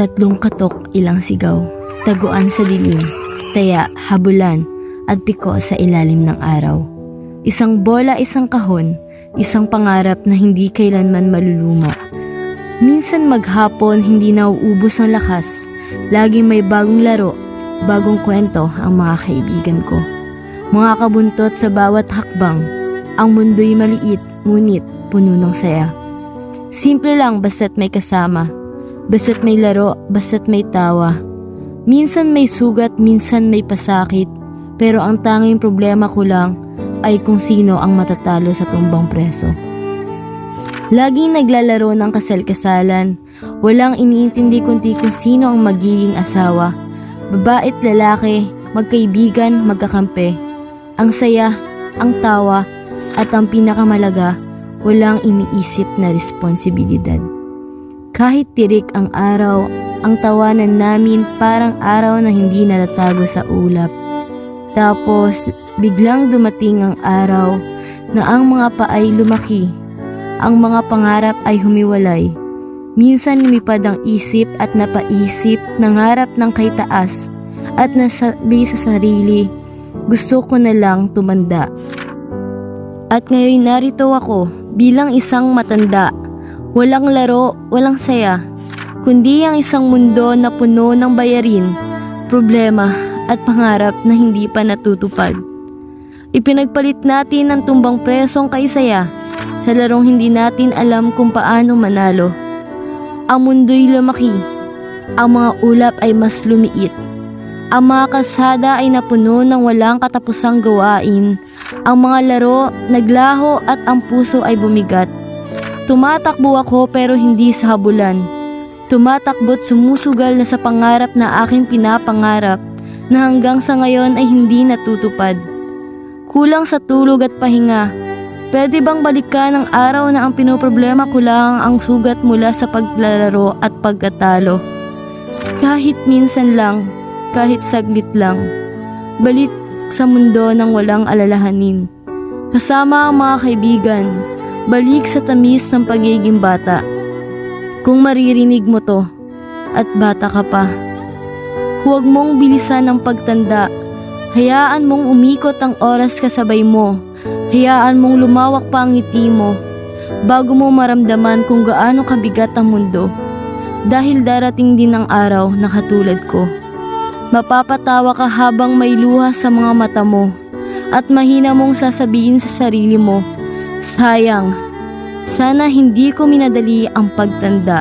Tatlong katok, ilang sigaw, taguan sa dilim, taya, habulan, at piko sa ilalim ng araw. Isang bola, isang kahon, isang pangarap na hindi kailanman maluluma. Minsan maghapon, hindi nauubos ang lakas. Laging may bagong laro, bagong kwento ang mga kaibigan ko. Mga kabuntot sa bawat hakbang. Ang mundo'y maliit, ngunit puno ng saya. Simple lang basta't may kasama. Basta't may laro, basta't may tawa. Minsan may sugat, minsan may pasakit. Pero ang tanging problema ko lang ay kung sino ang matatalo sa tumbang preso. Laging naglalaro ng kasal-kasalan. Walang iniintindi kundi kung sino ang magiging asawa. Babae't lalaki, magkaibigan, magkakampi. Ang saya, ang tawa, at ang pinakamalaga, walang iniisip na responsibilidad. Kahit tirik ang araw, ang tawanan namin parang araw na hindi natatago sa ulap. Tapos, biglang dumating ang araw na ang mga paay lumaki, ang mga pangarap ay humiwalay. Minsan lumipad ang isip at napaisip, nangarap ng kay taas at nasabi sa sarili, gusto ko na lang tumanda. At ngayon narito ako bilang isang matanda. Walang laro, walang saya, kundi ang isang mundo na puno ng bayarin, problema at pangarap na hindi pa natutupad. Ipinagpalit natin ang tumbang presong kaisaya sa larong hindi natin alam kung paano manalo. Ang mundo'y lumaki, ang mga ulap ay mas lumiit, ang mga kalsada ay napuno ng walang katapusang gawain, ang mga laro naglaho at ang puso ay bumigat. Tumatakbo ako pero hindi sa habulan. Tumatakbo't sumusugal na sa pangarap na aking pinapangarap na hanggang sa ngayon ay hindi natutupad. Kulang sa tulog at pahinga. Pwede bang balikan ang araw na ang pinoproblema ko lang ang sugat mula sa paglalaro at pagkatalo? Kahit minsan lang, kahit saglit lang. Balik sa mundo ng walang alalahanin. Kasama ang mga kaibigan. Balik sa tamis ng pagiging bata. Kung maririnig mo to, at bata ka pa, huwag mong bilisan ang pagtanda. Hayaan mong umikot ang oras kasabay mo. Hayaan mong lumawak pa ang ngiti mo, bago mo maramdaman kung gaano kabigat ang mundo. Dahil darating din ang araw na katulad ko. Mapapatawa ka habang may luha sa mga mata mo, at mahina mong sasabihin sa sarili mo, sayang, sana hindi ko minadali ang pagtanda.